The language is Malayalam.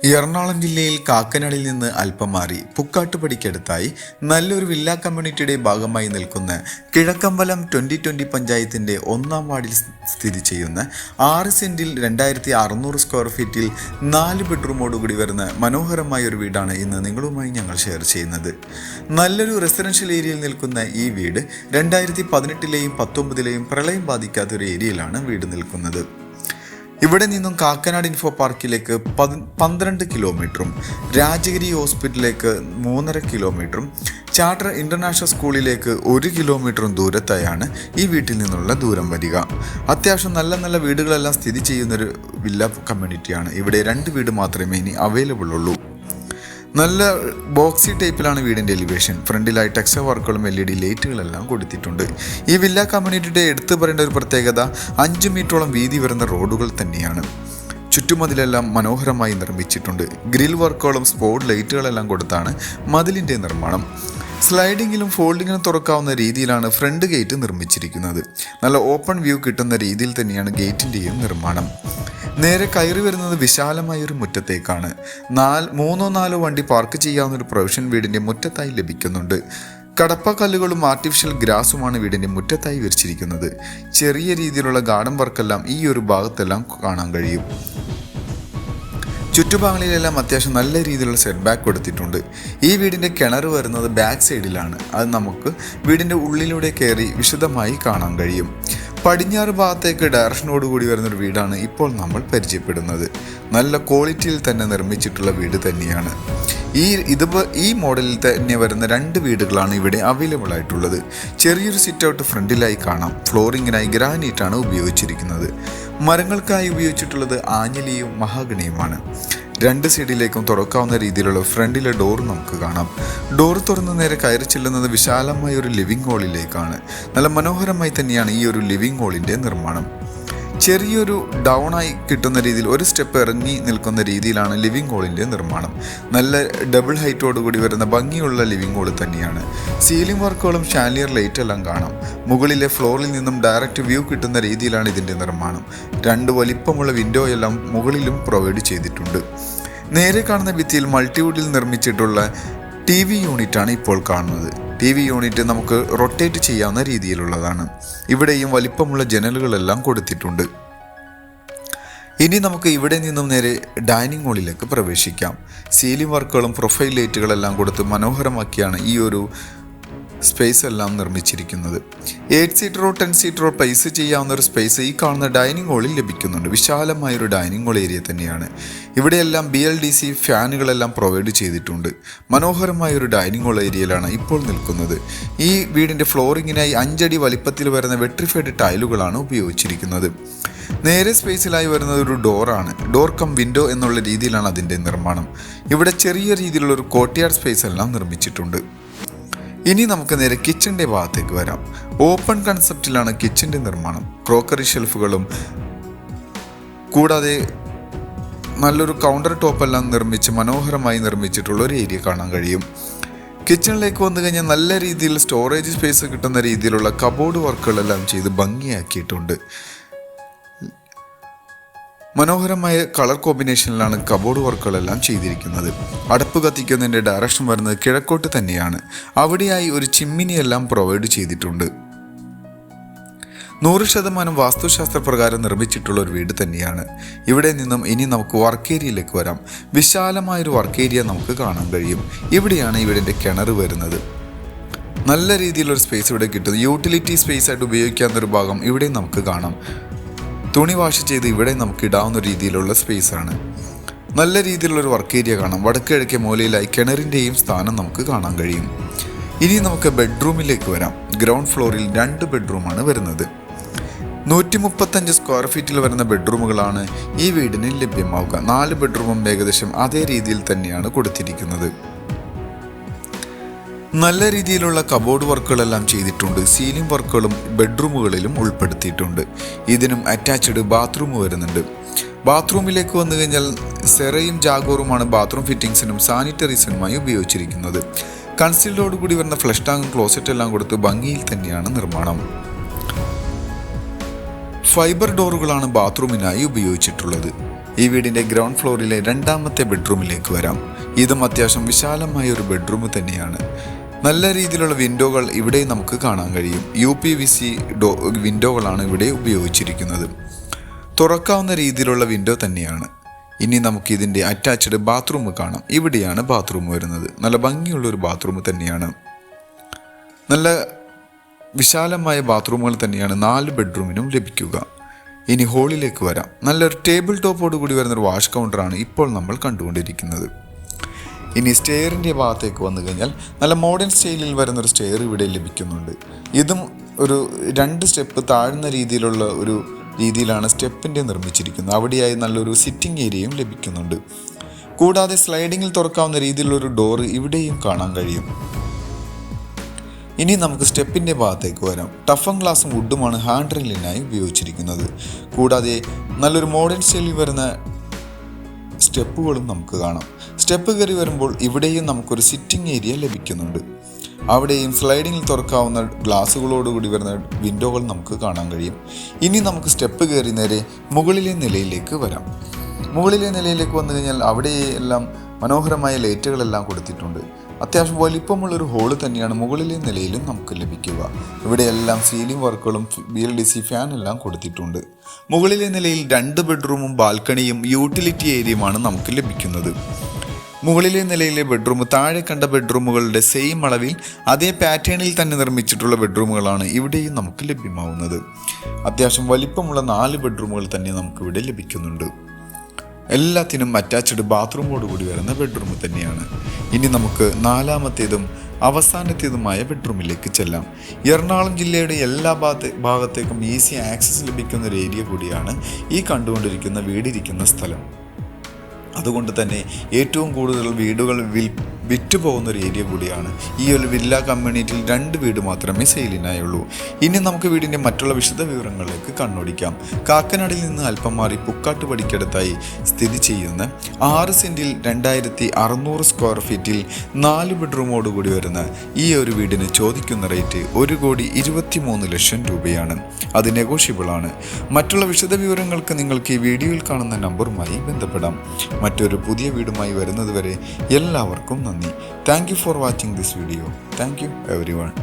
എറണാകുളം ജില്ലയിൽ കാക്കനാടിൽ നിന്ന് അല്പം മാറി പുക്കാട്ടുപടിക്കടുത്തായി നല്ലൊരു വില്ല കമ്മ്യൂണിറ്റിയുടെ ഭാഗമായി നിൽക്കുന്ന കിഴക്കമ്പലം 2020 പഞ്ചായത്തിൻ്റെ 1-ാം വാർഡിൽ സ്ഥിതി ചെയ്യുന്ന 6 സെൻറ്റിൽ 2600 സ്ക്വയർ ഫീറ്റിൽ 4 ബെഡ്റൂമോടുകൂടി വരുന്ന മനോഹരമായ ഒരു വീടാണ് ഇന്ന് നിങ്ങളുമായി ഞങ്ങൾ ഷെയർ ചെയ്യുന്നത്. നല്ലൊരു റെസിഡൻഷ്യൽ ഏരിയയിൽ നിൽക്കുന്ന ഈ വീട് 2018ലെയും 19ലെയും പ്രളയം ബാധിക്കാത്ത ഒരു ഏരിയയിലാണ് വീട് നിൽക്കുന്നത്. ഇവിടെ നിന്നും കാക്കനാട് ഇൻഫോ പാർക്കിലേക്ക് 12 കിലോമീറ്ററും രാജഗിരി ഹോസ്പിറ്റലിലേക്ക് 3.5 കിലോമീറ്ററും ചാർട്ടർ ഇൻ്റർനാഷണൽ സ്കൂളിലേക്ക് 1 കിലോമീറ്ററും ദൂരത്തായാണ് ഈ വീട്ടിൽ നിന്നുള്ള ദൂരം വരിക. അത്യാവശ്യം നല്ല വീടുകളെല്ലാം സ്ഥിതി ചെയ്യുന്നൊരു വില്ല കമ്മ്യൂണിറ്റിയാണ്. ഇവിടെ 2 വീട് മാത്രമേ ഇനി അവൈലബിൾ ഉള്ളൂ. നല്ല ബോക്സി ടൈപ്പിലാണ് വീടിൻ്റെ എലിവേഷൻ. ഫ്രണ്ടിലായി ടെക്സ്ചർ വർക്കുകളും LED ലൈറ്റുകളെല്ലാം കൊടുത്തിട്ടുണ്ട്. ഈ വില്ല കമ്മ്യൂണിറ്റിയുടെ എടുത്തു പറയേണ്ട ഒരു പ്രത്യേകത 5 മീറ്ററോളം വീതി വരുന്ന റോഡുകൾ തന്നെയാണ്. ചുറ്റുമതിലെല്ലാം മനോഹരമായി നിർമ്മിച്ചിട്ടുണ്ട്. ഗ്രിൽ വർക്കുകളും സ്പോട്ട് ലൈറ്റുകളെല്ലാം കൊടുത്താണ് മതിലിൻ്റെ നിർമ്മാണം. സ്ലൈഡിങ്ങിലും ഫോൾഡിങ്ങിലും തുറക്കാവുന്ന രീതിയിലാണ് ഫ്രണ്ട് ഗേറ്റ് നിർമ്മിച്ചിരിക്കുന്നത്. നല്ല ഓപ്പൺ വ്യൂ കിട്ടുന്ന രീതിയിൽ തന്നെയാണ് ഗേറ്റിൻ്റെയും നിർമ്മാണം. നേരെ കയറി വരുന്നത് വിശാലമായൊരു മുറ്റത്തേക്കാണ്. 3-4 വണ്ടി പാർക്ക് ചെയ്യാവുന്ന ഒരു പ്രൊവിഷൻ വീടിൻ്റെ മുറ്റത്തായി ലഭിക്കുന്നുണ്ട്. കടപ്പക്കല്ലുകളും ആർട്ടിഫിഷ്യൽ ഗ്രാസുമാണ് വീടിൻ്റെ മുറ്റത്തായി വിരിച്ചിരിക്കുന്നത്. ചെറിയ രീതിയിലുള്ള ഗാർഡൻ വർക്കെല്ലാം ഈ ഒരു ഭാഗത്തെല്ലാം കാണാൻ കഴിയും. ചുറ്റുഭാഗങ്ങളിലെല്ലാം അത്യാവശ്യം നല്ല രീതിയിലുള്ള സെറ്റ് ബാക്ക് കൊടുത്തിട്ടുണ്ട്. ഈ വീടിൻ്റെ കിണർ വരുന്നത് ബാക്ക് സൈഡിലാണ്. അത് നമുക്ക് വീടിൻ്റെ ഉള്ളിലൂടെ കയറി വിശദമായി കാണാൻ കഴിയും. പടിഞ്ഞാറ് ഭാഗത്തേക്ക് ഡയറക്ഷനോടുകൂടി വരുന്നൊരു വീടാണ് ഇപ്പോൾ പരിചയപ്പെടുന്നത്. നല്ല ക്വാളിറ്റിയിൽ തന്നെ നിർമ്മിച്ചിട്ടുള്ള വീട് തന്നെയാണ്. ഈ മോഡലിൽ തന്നെ വരുന്ന 2 വീടുകളാണ് ഇവിടെ അവൈലബിൾ ആയിട്ടുള്ളത്. ചെറിയൊരു സിറ്റ് ഔട്ട് ഫ്രണ്ടിലായി കാണാം. ഫ്ലോറിങ്ങിനായി ഗ്രാനൈറ്റാണ് ഉപയോഗിച്ചിരിക്കുന്നത്. മരങ്ങൾക്കായി ഉപയോഗിച്ചിട്ടുള്ളത് ആഞ്ഞിലിയും മഹാഗണിയുമാണ്. 2 സൈഡിലേക്കും തുറക്കാവുന്ന രീതിയിലുള്ള ഫ്രണ്ടിലെ ഡോർ നമുക്ക് കാണാം. ഡോർ തുറന്ന് നേരെ കയറി ചെല്ലുന്നത് വിശാലമായ ഒരു ലിവിംഗ് ഹാളിലേക്കാണ്. നല്ല മനോഹരമായി തന്നെയാണ് ഈ ഒരു ലിവിംഗ് ഹാളിൻ്റെ നിർമ്മാണം. ചെറിയൊരു ഡൗണായി കിട്ടുന്ന രീതിയിൽ ഒരു സ്റ്റെപ്പ് ഇറങ്ങി നിൽക്കുന്ന രീതിയിലാണ് ലിവിംഗ് ഹാളിൻ്റെ നിർമ്മാണം. നല്ല ഡബിൾ ഹൈറ്റോടുകൂടി വരുന്ന ഭംഗിയുള്ള ലിവിംഗ് ഹാൾ തന്നെയാണ്. സീലിംഗ് വർക്കുകളും ഷാൻലിയർ ലൈറ്റ് എല്ലാം കാണാം. മുകളിലെ ഫ്ലോറിൽ നിന്നും ഡയറക്റ്റ് വ്യൂ കിട്ടുന്ന രീതിയിലാണ് ഇതിൻ്റെ നിർമ്മാണം. 2 വലിപ്പമുള്ള വിൻഡോ എല്ലാം മുകളിലും പ്രൊവൈഡ് ചെയ്തിട്ടുണ്ട്. നേരെ കാണുന്ന ഭിത്തിയിൽ മൾട്ടിവുഡിൽ നിർമ്മിച്ചിട്ടുള്ള TV യൂണിറ്റാണ് ഇപ്പോൾ കാണുന്നത്. TV യൂണിറ്റ് നമുക്ക് റൊട്ടേറ്റ് ചെയ്യാവുന്ന രീതിയിലുള്ളതാണ്. ഇവിടെയും വലിപ്പമുള്ള ജനലുകളെല്ലാം കൊടുത്തിട്ടുണ്ട്. ഇനി നമുക്ക് ഇവിടെ നിന്നും നേരെ ഡൈനിങ് ഹാളിലേക്ക് പ്രവേശിക്കാം. സീലിംഗ് വർക്കുകളും പ്രൊഫൈൽ ലൈറ്റുകളെല്ലാം കൊടുത്ത് മനോഹരമാക്കിയാണ് ഈ ഒരു സ്പേസ് എല്ലാം നിർമ്മിച്ചിരിക്കുന്നത്. 8 സീറ്ററോ 10 സീറ്ററോ പ്ലേസ് ചെയ്യാവുന്ന ഒരു സ്പേസ് ഈ കാണുന്ന ഡൈനിങ് ഹാളിൽ ലഭിക്കുന്നുണ്ട്. വിശാലമായൊരു ഡൈനിങ് ഹാൾ ഏരിയ തന്നെയാണ്. ഇവിടെയെല്ലാം BLDC ഫാനുകളെല്ലാം പ്രൊവൈഡ് ചെയ്തിട്ടുണ്ട്. മനോഹരമായൊരു ഡൈനിങ് ഹാൾ ഏരിയയിലാണ് ഇപ്പോൾ നിൽക്കുന്നത്. ഈ വീടിൻ്റെ ഫ്ലോറിങ്ങിനായി 5 അടി വലിപ്പത്തിൽ വരുന്ന വെട്രിഫൈഡ് ടൈലുകളാണ് ഉപയോഗിച്ചിരിക്കുന്നത്. നേരെ സ്പേസിലായി വരുന്നത് ഒരു ഡോറാണ്. ഡോർ കം വിൻഡോ എന്നുള്ള രീതിയിലാണ് അതിൻ്റെ നിർമ്മാണം. ഇവിടെ ചെറിയ രീതിയിലുള്ള ഒരു കോർട്ട്യാർഡ് സ്പേസ് എല്ലാം നിർമ്മിച്ചിട്ടുണ്ട്. ഇനി നമുക്ക് നേരെ കിച്ചൻ്റെ ഭാഗത്തേക്ക് വരാം. ഓപ്പൺ കൺസെപ്റ്റിലാണ് കിച്ചൻ്റെ നിർമ്മാണം. ക്രോക്കറി ഷെൽഫുകളും കൂടാതെ നല്ലൊരു കൗണ്ടർ ടോപ്പെല്ലാം നിർമ്മിച്ച് മനോഹരമായി നിർമ്മിച്ചിട്ടുള്ള ഒരു ഏരിയ കാണാൻ കഴിയും. കിച്ചണിലേക്ക് വന്നു കഴിഞ്ഞാൽ നല്ല രീതിയിൽ സ്റ്റോറേജ് സ്പേസ് കിട്ടുന്ന രീതിയിലുള്ള കബോർഡ് വർക്കുകളെല്ലാം ചെയ്ത് ഭംഗിയാക്കിയിട്ടുണ്ട്. മനോഹരമായ കളർ കോമ്പിനേഷനിലാണ് കബോർഡ് വർക്കുകളെല്ലാം ചെയ്തിരിക്കുന്നത്. അടുപ്പ് കത്തിക്കുന്നതിൻ്റെ ഡയറക്ഷൻ വരുന്നത് കിഴക്കോട്ട് തന്നെയാണ്. അവിടെയായി ഒരു ചിമ്മിനിയെല്ലാം പ്രൊവൈഡ് ചെയ്തിട്ടുണ്ട്. 100% വാസ്തുശാസ്ത്ര പ്രകാരം നിർമ്മിച്ചിട്ടുള്ള ഒരു വീട് തന്നെയാണ്. ഇവിടെ നിന്നും ഇനി നമുക്ക് വർക്ക് ഏരിയയിലേക്ക് വരാം. വിശാലമായൊരു വർക്ക് ഏരിയ നമുക്ക് കാണാൻ കഴിയും. ഇവിടെയാണ് വീടിൻ്റെ കിണർ വരുന്നത്. നല്ല രീതിയിലൊരു സ്പേസ് ഇവിടെ കിട്ടുന്നു. യൂട്ടിലിറ്റി സ്പേസ് ആയിട്ട് ഉപയോഗിക്കാവുന്നൊരു ഭാഗം ഇവിടെ നമുക്ക് കാണാം. തുണി വാഷ് ചെയ്ത് ഇവിടെ നമുക്ക് ഇടാവുന്ന രീതിയിലുള്ള സ്പേസാണ്. നല്ല രീതിയിലുള്ളൊരു വർക്ക് ഏരിയ കാണാം. വടക്ക് കിഴക്കേ മൂലയിലായി കിണറിൻ്റെയും സ്ഥാനം നമുക്ക് കാണാൻ കഴിയും. ഇനി നമുക്ക് ബെഡ്റൂമിലേക്ക് വരാം. ഗ്രൗണ്ട് ഫ്ലോറിൽ 2 ബെഡ്റൂമാണ് വരുന്നത്. 135 സ്ക്വയർ ഫീറ്റിൽ വരുന്ന ബെഡ്റൂമുകളാണ് ഈ വീടിന് ലഭ്യമാവുക. 4 ബെഡ്റൂമും ഏകദേശം അതേ രീതിയിൽ തന്നെയാണ് കൊടുത്തിരിക്കുന്നത്. നല്ല രീതിയിലുള്ള കബോർഡ് വർക്കുകളെല്ലാം ചെയ്തിട്ടുണ്ട്. സീലിംഗ് വർക്കുകളും ബെഡ്റൂമുകളിലും ഉൾപ്പെടുത്തിയിട്ടുണ്ട്. ഇതിനും അറ്റാച്ച്ഡ് ബാത്റൂം വരുന്നുണ്ട്. ബാത്റൂമിലേക്ക് വന്നു കഴിഞ്ഞാൽ സെറയും ജാഗോറുമാണ് ബാത്റൂം ഫിറ്റിംഗ്സിനും സാനിറ്ററീസിനുമായി ഉപയോഗിച്ചിരിക്കുന്നത്. കൺസീൽഡോടുകൂടി വരുന്ന ഫ്ലഷ് ടാങ്കും ക്ലോസറ്റ് എല്ലാം കൊടുത്ത് ഭംഗിയിൽ തന്നെയാണ് നിർമ്മാണം. ഫൈബർ ഡോറുകളാണ് ബാത്റൂമിനായി ഉപയോഗിച്ചിട്ടുള്ളത്. ഈ വീടിൻ്റെ ഗ്രൗണ്ട് ഫ്ലോറിലെ രണ്ടാമത്തെ ബെഡ്റൂമിലേക്ക് വരാം. ഇതും അത്യാവശ്യം വിശാലമായ ഒരു ബെഡ്റൂം തന്നെയാണ്. നല്ല രീതിയിലുള്ള വിൻഡോകൾ ഇവിടെ നമുക്ക് കാണാൻ കഴിയും. UPVC വിൻഡോകളാണ് ഇവിടെ ഉപയോഗിച്ചിരിക്കുന്നത്. തുറക്കാവുന്ന രീതിയിലുള്ള വിൻഡോ തന്നെയാണ്. ഇനി നമുക്ക് ഇതിൻ്റെ അറ്റാച്ച്ഡ് ബാത്റൂം കാണാം. ഇവിടെയാണ് ബാത്റൂം വരുന്നത്. നല്ല ഭംഗിയുള്ളൊരു ബാത്റൂം തന്നെയാണ്. നല്ല വിശാലമായ ബാത്റൂമുകൾ തന്നെയാണ് 4 ബെഡ്റൂമിനും ലഭിക്കുക. ഇനി ഹോളിലേക്ക് വരാം. നല്ലൊരു ടേബിൾ ടോപ്പോട് കൂടി വരുന്നൊരു വാഷ് കൗണ്ടറാണ് ഇപ്പോൾ നമ്മൾ കണ്ടുകൊണ്ടിരിക്കുന്നത്. ഇനി സ്റ്റെയറിൻ്റെ ഭാഗത്തേക്ക് വന്നു കഴിഞ്ഞാൽ നല്ല മോഡേൺ സ്റ്റൈലിൽ വരുന്നൊരു സ്റ്റെയർ ഇവിടെ ലഭിക്കുന്നുണ്ട്. ഇതും ഒരു 2 സ്റ്റെപ്പ് താഴ്ന്ന രീതിയിലുള്ള ഒരു രീതിയിലാണ് സ്റ്റെപ്പിൻ്റെ നിർമ്മിച്ചിരിക്കുന്നത്. അവിടെയായി നല്ലൊരു സിറ്റിംഗ് ഏരിയയും ലഭിക്കുന്നുണ്ട്. കൂടാതെ സ്ലൈഡിങ്ങിൽ തുറക്കാവുന്ന രീതിയിലുള്ളൊരു ഡോറ് ഇവിടെയും കാണാൻ കഴിയും. ഇനി നമുക്ക് സ്റ്റെപ്പിൻ്റെ ഭാഗത്തേക്ക് വരാം. ടഫൻ ഗ്ലാസും വുഡുമാണ് ഹാൻഡ് റെയിലിനായി ഉപയോഗിച്ചിരിക്കുന്നത്. കൂടാതെ നല്ലൊരു മോഡേൺ സ്റ്റൈലിൽ വരുന്ന സ്റ്റെപ്പുകളും നമുക്ക് കാണാം. സ്റ്റെപ്പ് കയറി വരുമ്പോൾ ഇവിടെയും നമുക്കൊരു സിറ്റിംഗ് ഏരിയ ലഭിക്കുന്നുണ്ട്. അവിടെയും സ്ലൈഡിങ്ങിൽ തുറക്കാവുന്ന ഗ്ലാസുകളോടുകൂടി വരുന്ന വിൻഡോകൾ നമുക്ക് കാണാൻ കഴിയും. ഇനി നമുക്ക് സ്റ്റെപ്പ് കയറി നേരെ മുകളിലെ നിലയിലേക്ക് വരാം. മുകളിലെ നിലയിലേക്ക് വന്നു കഴിഞ്ഞാൽ അവിടെ എല്ലാം മനോഹരമായ ലൈറ്റുകളെല്ലാം കൊടുത്തിട്ടുണ്ട്. അത്യാവശ്യം വലിപ്പമുള്ളൊരു ഹോള് തന്നെയാണ് മുകളിലെ നിലയിലും നമുക്ക് ലഭിക്കുക. ഇവിടെയെല്ലാം സീലിംഗ് വർക്കുകളും BLDC ഫാനെല്ലാം കൊടുത്തിട്ടുണ്ട്. മുകളിലെ നിലയിൽ 2 ബെഡ്റൂമും ബാൽക്കണിയും യൂട്ടിലിറ്റി ഏരിയയുമാണ് നമുക്ക് ലഭിക്കുന്നത്. മുകളിലെ നിലയിലെ ബെഡ്റൂം താഴെ കണ്ട ബെഡ്റൂമുകളുടെ സെയിം അളവിൽ അതേ പാറ്റേണിൽ തന്നെ നിർമ്മിച്ചിട്ടുള്ള ബെഡ്റൂമുകളാണ് ഇവിടെയും നമുക്ക് ലഭ്യമാവുന്നത്. അത്യാവശ്യം വലിപ്പമുള്ള 4 ബെഡ്റൂമുകൾ തന്നെ നമുക്കിവിടെ ലഭിക്കുന്നുണ്ട്. എല്ലാത്തിനും അറ്റാച്ച്ഡ് ബാത്റൂമോട് കൂടി വരുന്ന ബെഡ്റൂം തന്നെയാണ്. ഇനി നമുക്ക് 4ാമത്തേതും അവസാനത്തേതുമായ ബെഡ്റൂമിലേക്ക് ചെല്ലാം. എറണാകുളം ജില്ലയുടെ എല്ലാ ഭാഗത്തേക്കും ഈസി ആക്സസ് ലഭിക്കുന്ന ഒരു ഏരിയ കൂടിയാണ് ഈ കണ്ടുകൊണ്ടിരിക്കുന്ന വീടിരിക്കുന്ന സ്ഥലം. അതുകൊണ്ട് തന്നെ ഏറ്റവും കൂടുതൽ വീടുകൾ വിറ്റുപോകുന്ന ഒരു ഏരിയ കൂടിയാണ്. ഈ ഒരു വില്ല കമ്മ്യൂണിറ്റിയിൽ 2 വീട് മാത്രമേ സെയിലിനായുള്ളൂ. ഇനി നമുക്ക് വീടിൻ്റെ മറ്റുള്ള വിശദ വിവരങ്ങളിലേക്ക് കണ്ണോടിക്കാം. കാക്കനാടിൽ നിന്ന് അല്പം മാറി പുക്കാട്ടുപടിക്കടുത്തായി സ്ഥിതി ചെയ്യുന്ന 6 സെൻറ്റിൽ 2600 സ്ക്വയർ ഫീറ്റിൽ 4 ബെഡ്റൂമോട് കൂടി വരുന്ന ഈ ഒരു വീടിന് ചോദിക്കുന്ന റേറ്റ് 1,23 ലക്ഷം രൂപയാണ്. അത് നെഗോഷ്യബിൾ ആണ്. മറ്റുള്ള വിശദ വിവരങ്ങൾക്ക് നിങ്ങൾക്ക് ഈ വീഡിയോയിൽ കാണുന്ന നമ്പറുമായി ബന്ധപ്പെടാം. മറ്റൊരു പുതിയ വീടുമായി വരുന്നതുവരെ എല്ലാവർക്കും നന്ദി. Thank you for watching this video. Thank you everyone.